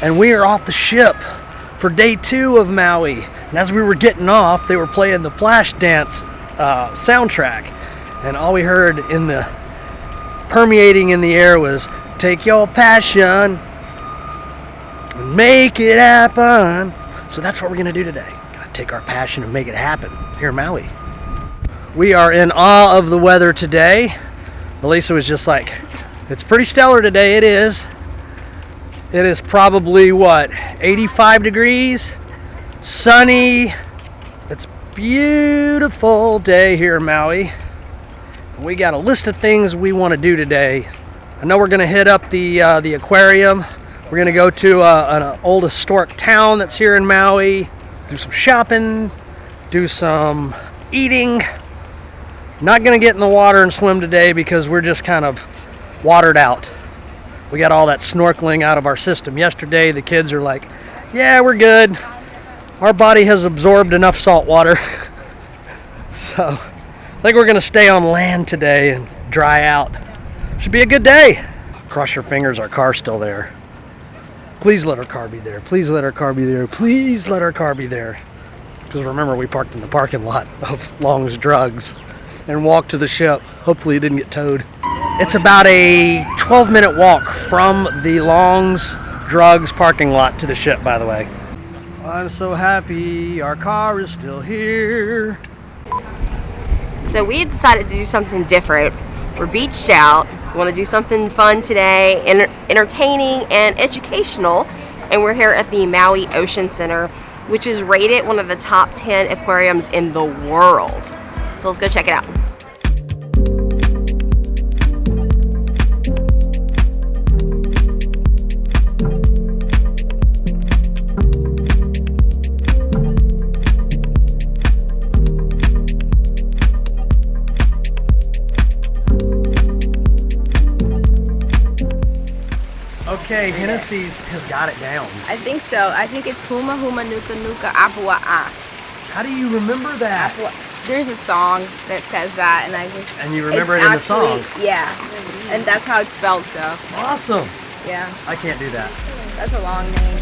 and we are off the ship for day 2 of Maui. And as we were getting off, they were playing the Flashdance soundtrack, and all we heard permeating in the air was, "Take your passion and make it happen." So that's what we're gonna do today. Gonna take our passion and make it happen here in Maui. We are in awe of the weather today. Elisa was just like, "It's pretty stellar today." It is. It is probably, 85 degrees, sunny. It's a beautiful day here in Maui. We got a list of things we want to do today. I know we're going to hit up the aquarium. We're going to go to an old historic town that's here in Maui, do some shopping, do some eating. Not going to get in the water and swim today because we're just kind of watered out. We got all that snorkeling out of our system yesterday. The kids are like, "Yeah, we're good. Our body has absorbed enough salt water." So I think we're going to stay on land today and dry out. Should be a good day. Cross your fingers, our car's still there. Please let our car be there. Please let our car be there. Please let our car be there. Because remember, we parked in the parking lot of Long's Drugs and walked to the ship. Hopefully it didn't get towed. It's about a 12-minute walk from the Long's Drugs parking lot to the ship, by the way. I'm so happy our car is still here. So we have decided to do something different. We're beached out. We want to do something fun today, entertaining and educational. And we're here at the Maui Ocean Center, which is rated one of the top 10 aquariums in the world. So let's go check it out. Okay, Hennessy has got it down. I think so. I think it's Huma Huma Nuka Nuka Apua A. How do you remember that? There's a song that says that, and I just... And you remember it in the song? Yeah, and that's how it's spelled, so... Awesome. Yeah. I can't do that. That's a long name.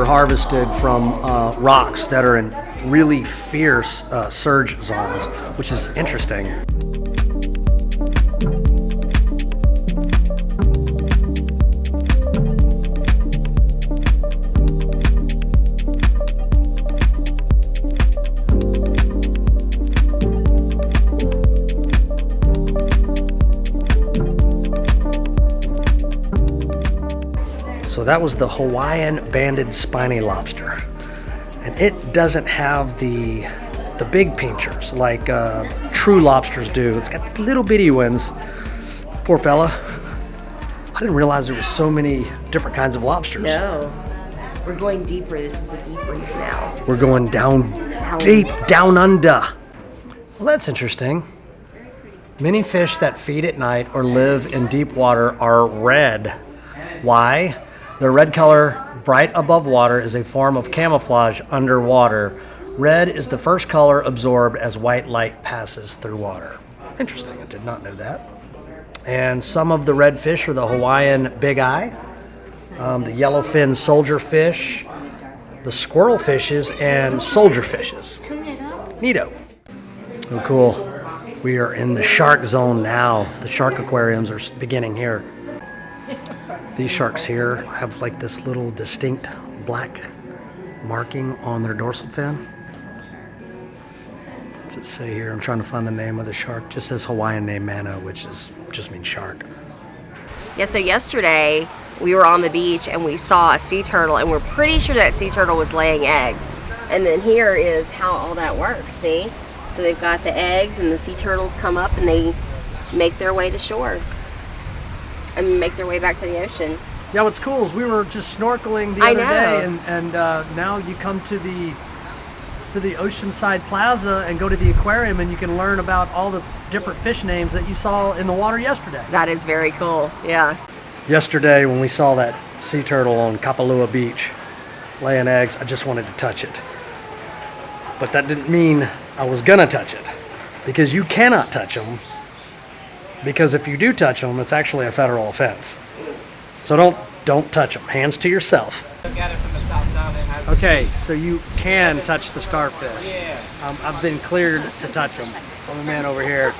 Harvested from rocks that are in really fierce surge zones, which is interesting. So that was the Hawaiian banded spiny lobster. And it doesn't have the big pinchers like true lobsters do. It's got little bitty ones. Poor fella. I didn't realize there were so many different kinds of lobsters. No. We're going deeper. This is the deep reef now. We're going down deep, down under. Well, that's interesting. Many fish that feed at night or live in deep water are red. Why? The red color, bright above water, is a form of camouflage underwater. Red is the first color absorbed as white light passes through water. Interesting, I did not know that. And some of the red fish are the Hawaiian big eye, the yellowfin soldier fish, the squirrel fishes, and soldier fishes. Neato. Oh, cool. We are in the shark zone now. The shark aquariums are beginning here. These sharks here have like this little distinct black marking on their dorsal fin. What's it say here? I'm trying to find the name of the shark. It just says Hawaiian name Mano, which just means shark. Yeah, so yesterday we were on the beach and we saw a sea turtle, and we're pretty sure that sea turtle was laying eggs. And then here is how all that works, see? So they've got the eggs and the sea turtles come up and they make their way to shore and make their way back to the ocean. Yeah, what's cool is we were just snorkeling the other day, and now you come to the Oceanside Plaza and go to the aquarium, and you can learn about all the different fish names that you saw in the water yesterday. That is very cool, yeah. Yesterday when we saw that sea turtle on Kapalua Beach laying eggs, I just wanted to touch it. But that didn't mean I was gonna touch it, because you cannot touch them, because if you do touch them, it's actually a federal offense. So don't touch them. Hands to yourself. Okay, so you can touch the starfish. I've been cleared to touch them. I'm a man over here.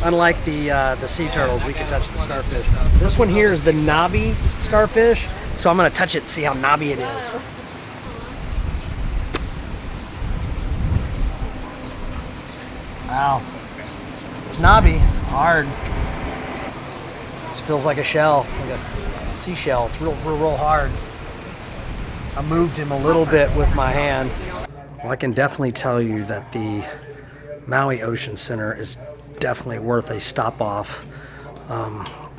Unlike the sea turtles, we can touch the starfish. This one here is the knobby starfish, so I'm gonna touch it and see how knobby it is. Wow, it's knobby. It's hard. It feels like a shell, like a seashell. It's real hard. I moved him a little bit with my hand. Well, I can definitely tell you that the Maui Ocean Center is definitely worth a stop off.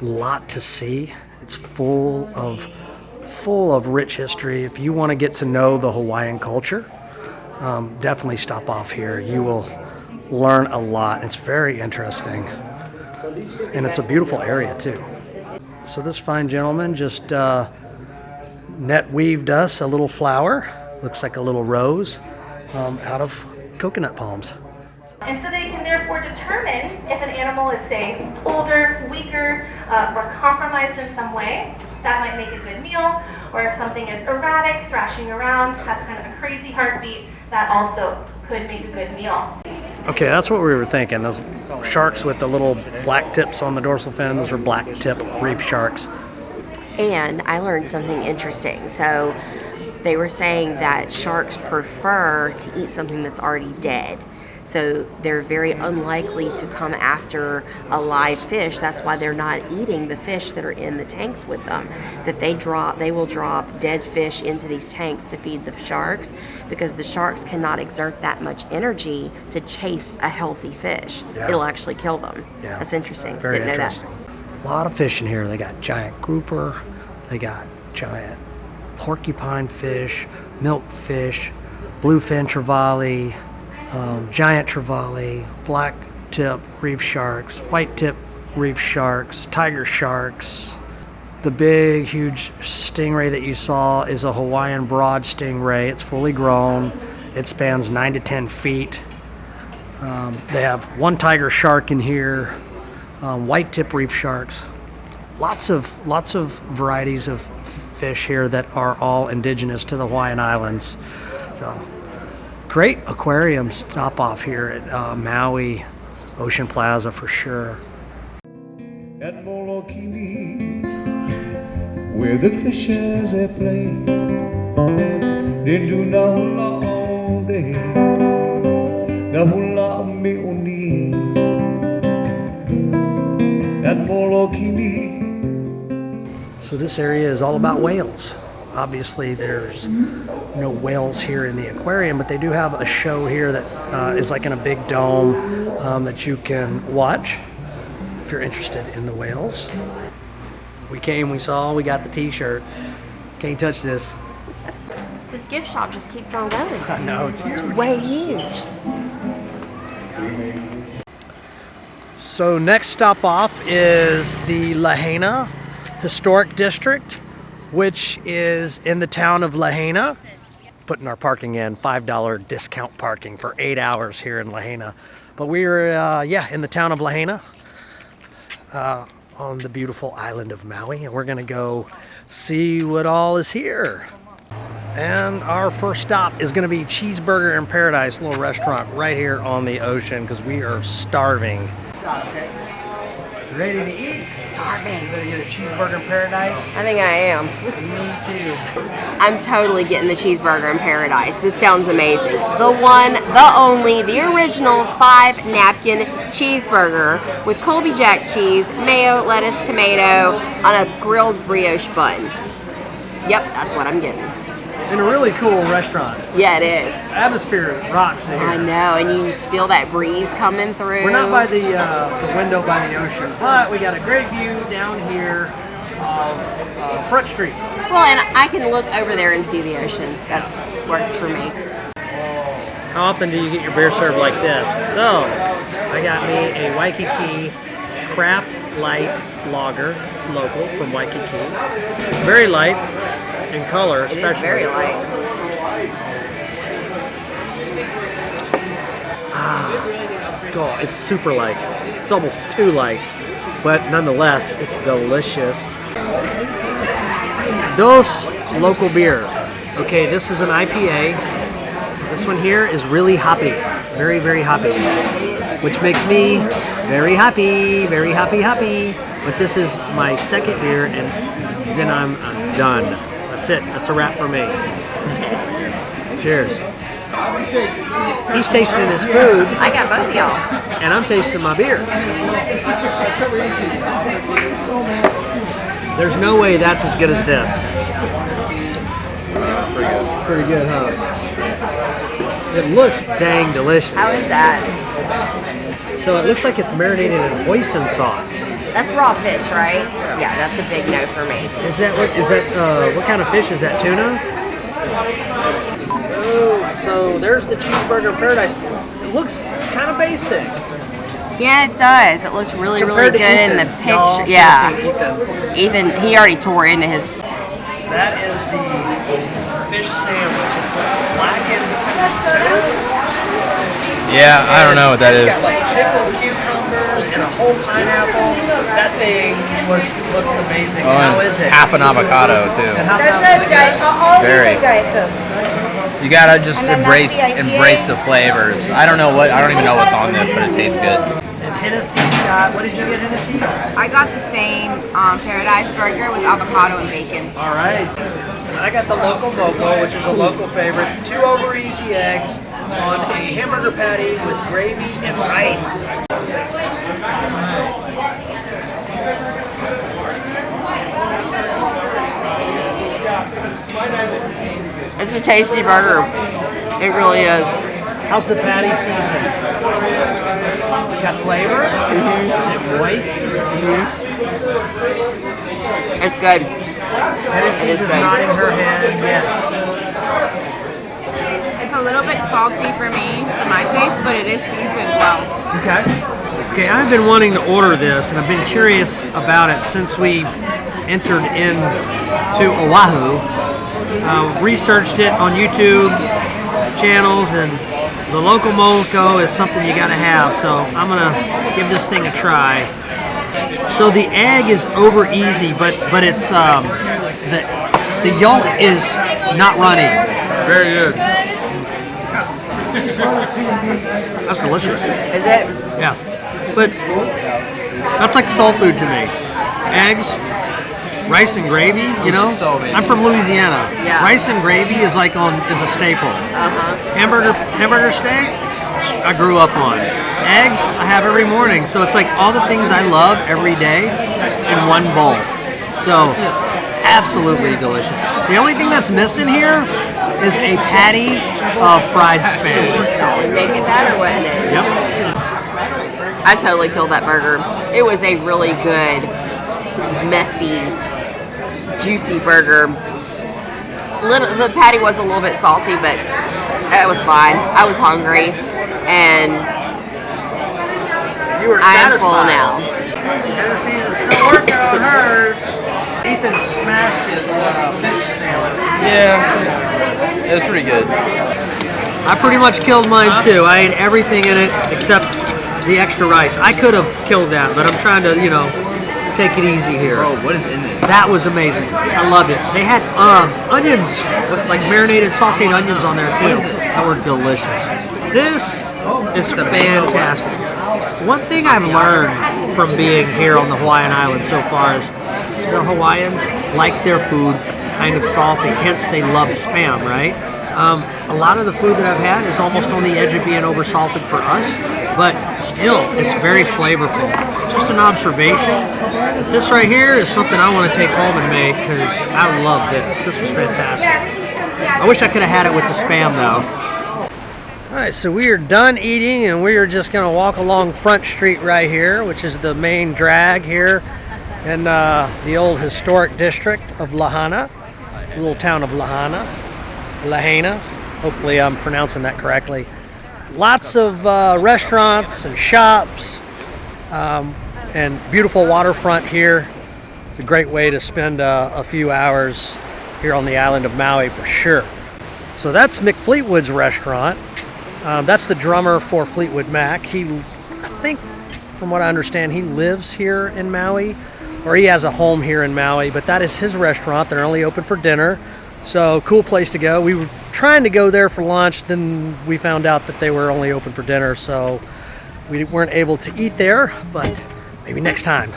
Lot to see. It's full of rich history. If you want to get to know the Hawaiian culture, definitely stop off here. You will learn a lot. It's very interesting, and it's a beautiful area too. So this fine gentleman just net weaved us a little flower, looks like a little rose, out of coconut palms. And so they can therefore determine if an animal is, say, older, weaker, or compromised in some way. That might make a good meal. Or if something is erratic, thrashing around, has kind of a crazy heartbeat, that also could make a good meal. Okay, that's what we were thinking. Those sharks with the little black tips on the dorsal fin, those are black tip reef sharks. And I learned something interesting. So they were saying that sharks prefer to eat something that's already dead. So they're very unlikely to come after a live fish. That's why they're not eating the fish that are in the tanks with them. That they will drop dead fish into these tanks to feed the sharks, because the sharks cannot exert that much energy to chase a healthy fish. Yeah. It'll actually kill them. Yeah. That's interesting. Very Didn't interesting. know that. A lot of fish in here. They got giant grouper, they got giant porcupine fish, milkfish, bluefin trevally, giant trevally, black tip reef sharks, white tip reef sharks, tiger sharks. The big, huge stingray that you saw is a Hawaiian broad stingray. It's fully grown. It spans 9 to 10 feet. They have one tiger shark in here, white tip reef sharks. Lots of varieties of fish here that are all indigenous to the Hawaiian Islands. So great aquarium stop off here at Maui Ocean Plaza for sure. At Molokini, where the fishes they play, they do na hula all day, na hula me oni. At Molokini. So this area is all about whales. Obviously there's no whales here in the aquarium, but they do have a show here that is like in a big dome that you can watch if you're interested in the whales. We came, we saw, we got the t-shirt. Can't touch this. This gift shop just keeps on going. I know, It's way huge. So next stop off is the Lahaina Historic District, which is in the town of Lahaina. Putting our parking in, $5 discount parking for 8 hours here in Lahaina. But we're, in the town of Lahaina on the beautiful island of Maui, and we're gonna go see what all is here. And our first stop is gonna be Cheeseburger in Paradise, a little restaurant right here on the ocean, because we are starving. Ready to eat? Starving. You ready to get a cheeseburger in Paradise? I think I am. Me too. I'm totally getting the cheeseburger in Paradise. This sounds amazing. The one, the only, the original 5-napkin cheeseburger with Colby Jack cheese, mayo, lettuce, tomato on a grilled brioche bun. Yep, that's what I'm getting. And a really cool restaurant. Yeah, it is. Atmosphere rocks in here. I know, and you just feel that breeze coming through. We're not by the window by the ocean, but we got a great view down here of Front Street. Well, and I can look over there and see the ocean. That works for me. How often do you get your beer served like this? So, I got me a Waikiki Craft Light Lager, local from Waikiki. Very light in color, especially. It is very light. Oh, it's super light. It's almost too light, but nonetheless, it's delicious. Dos local beer. Okay, this is an IPA. This one here is really hoppy, very, very hoppy, which makes me very happy, very happy. But this is my second beer, and then I'm done. That's it. That's a wrap for me. Cheers. He's tasting his food. I got both of y'all. And I'm tasting my beer. There's no way that's as good as this. Pretty good, huh? It looks dang delicious. How is that? So it looks like it's marinated in hoisin sauce. That's raw fish, right? Yeah, that's a big no for me. Is that what kind of fish is that? Tuna? Oh, so there's the Cheeseburger Paradise. It looks kind of basic. Yeah, it does. It looks really, really Compared to good in the Ethan's. Y'all picture. should Yeah. see Ethan's. Ethan, he already tore into his. That is the fish sandwich. It's blackened. Yeah, I don't know what that It's is. got like pickled cucumbers and a whole pineapple. That thing looks amazing. Oh, How and is it? half an avocado too. And how That's is a it diet. good? All Very. these are diet cokes. You gotta just And then embrace that's the IPA. embrace the flavors. I don't even know what's on this, but it tastes good. And Hennessy's got, what did you get, Hennessy? I got the same Paradise Burger with avocado and bacon. All right. I got the Local Moco, which is a local favorite. 2 over easy eggs on a hamburger patty with gravy and rice. It's a tasty burger. It really is. How's the patty seasoned? Got flavor? Is it moist? It's good. Hennessy is It's good. nodding her head, yes. It's a little bit salty for me, for my taste, but it is seasoned well. Okay. Okay, I've been wanting to order this, and I've been curious about it since we entered into Oahu. Researched it on YouTube channels, and the Local Moco is something you gotta have, so I'm gonna give this thing a try. So the egg is over easy, but it's the yolk is not runny. Very good. That's delicious. Is it? Yeah, but that's like soul food to me. Eggs, rice and gravy. You know, So amazing. I'm from Louisiana. Yeah. Rice and gravy is like is a staple. Hamburger steak, I grew up on. Eggs, I have every morning. So it's like all the things I love every day in one bowl. So absolutely delicious. The only thing that's missing here is a patty of fried spam. Make it better, wasn't it? Yep. I totally killed that burger. It was a really good, messy, juicy burger. The patty was a little bit salty, but it was fine. I was hungry, and You were I am satisfied. full now. Tennessee's is still working on hers. Ethan smashed his fish sandwich. Yeah, it was pretty good. I pretty much killed mine too. I ate everything in it except the extra rice. I could have killed that, but I'm trying to, take it easy here. Bro, what is in this? That was amazing. I loved it. They had onions, like marinated sauteed onions on there too. What is it? That were delicious. This is fantastic. One thing I've learned from being here on the Hawaiian Islands so far is the Hawaiians like their food kind of salty, hence they love Spam, right? A lot of the food that I've had is almost on the edge of being oversalted for us, but still, it's very flavorful. Just an observation. This right here is something I want to take home and make because I love this. This was fantastic. I wish I could have had it with the Spam though. All right, so we are done eating and we are just gonna walk along Front Street right here, which is the main drag here in the old historic district of Lahaina, the little town of Lahaina. Hopefully I'm pronouncing that correctly. Lots of restaurants and shops and beautiful waterfront here. It's a great way to spend a few hours here on the island of Maui for sure. So that's Mick Fleetwood's restaurant. That's the drummer for Fleetwood Mac. I think, from what I understand, he lives here in Maui, or he has a home here in Maui, but that is his restaurant. They're only open for dinner. So cool place to go. We were trying to go there for lunch, then we found out that they were only open for dinner, so we weren't able to eat there, but maybe next time.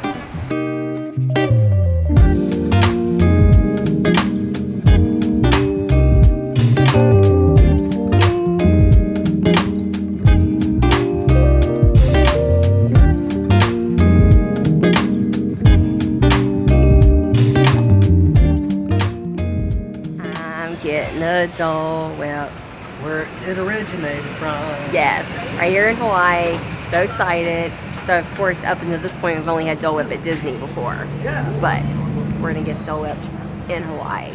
Getting a Dole Whip. Where it originated from. Yes, right here in Hawaii. So excited. So of course, up until this point, we've only had Dole Whip at Disney before. Yeah. But we're gonna get Dole Whip in Hawaii.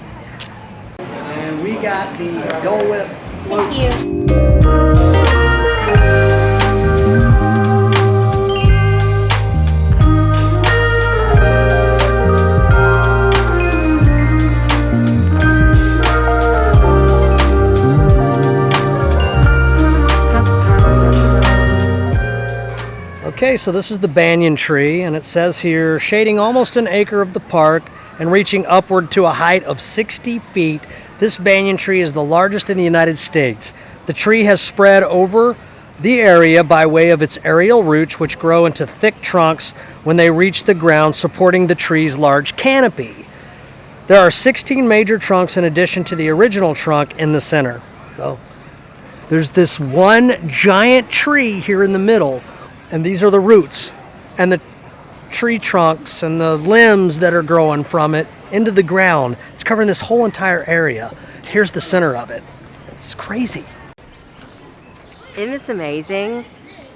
And we got the Dole Whip. Thank you. Okay, so this is the banyan tree, and it says here, shading almost an acre of the park and reaching upward to a height of 60 feet, this banyan tree is the largest in the United States. The tree has spread over the area by way of its aerial roots, which grow into thick trunks when they reach the ground, supporting the tree's large canopy. There are 16 major trunks in addition to the original trunk in the center. So there's this one giant tree here in the middle. And these are the roots and the tree trunks and the limbs that are growing from it into the ground. It's covering this whole entire area. Here's the center of it. It's crazy. Isn't this amazing?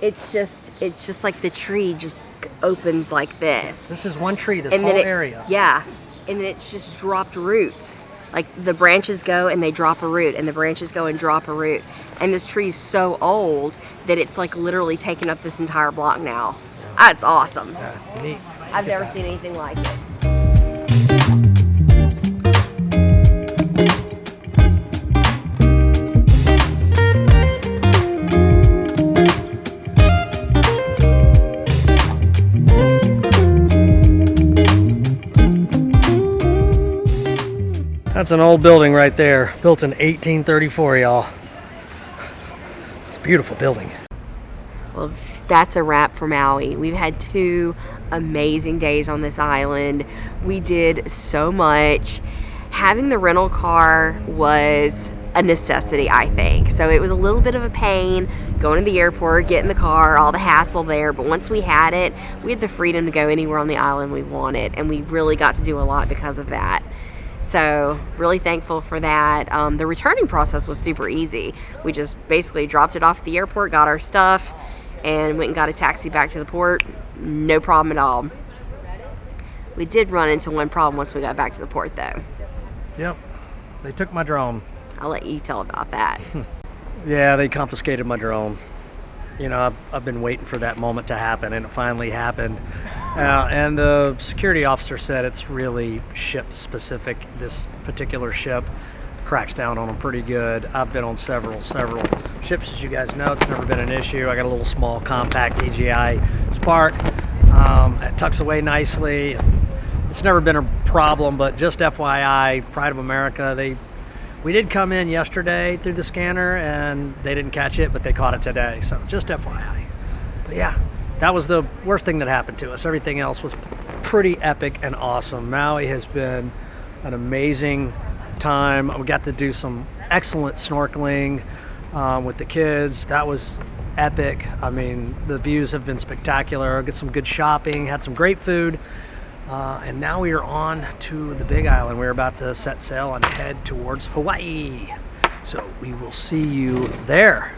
It's just like the tree just opens like this. This is one tree, this And whole then area. Yeah, and then it's just dropped roots. Like the branches go and they drop a root, and the branches go and drop a root. And this tree's so old that it's like literally taken up this entire block now. That's awesome. Yeah, neat. I've never seen anything like it. That's an old building right there, built in 1834, y'all. It's a beautiful building. Well, that's a wrap for Maui. We've had 2 amazing days on this island. We did so much. Having the rental car was a necessity, I think. So it was a little bit of a pain going to the airport, getting the car, all the hassle there. But once we had it, we had the freedom to go anywhere on the island we wanted. And we really got to do a lot because of that. So really thankful for that. The returning process was super easy. We just basically dropped it off at the airport, got our stuff, and went and got a taxi back to the port. No problem at all. We did run into one problem once we got back to the port though. Yep, they took my drone. I'll let you tell about that. Yeah, they confiscated my drone. You know, I've been waiting for that moment to happen, and it finally happened. And the security officer said it's really ship specific. This particular ship cracks down on them pretty good. I've been on several ships, as you guys know. It's never been an issue. I got a little small compact DJI Spark. It tucks away nicely. It's never been a problem, but just FYI, Pride of America, we did come in yesterday through the scanner and they didn't catch it, but they caught it today. So just FYI. But yeah, that was the worst thing that happened to us. Everything else was pretty epic and awesome. Maui has been an amazing time. We got to do some excellent snorkeling with the kids. That was epic. I mean, the views have been spectacular. Get some good shopping, had some great food. And now we are on to the Big Island. We're about to set sail and head towards Hawaii. So we will see you there.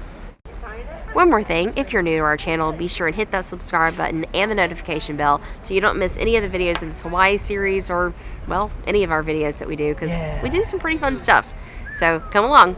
One more thing, if you're new to our channel, be sure and hit that subscribe button and the notification bell so you don't miss any of the videos in this Hawaii series or, well, any of our videos that we do, because we do some pretty fun stuff. So come along.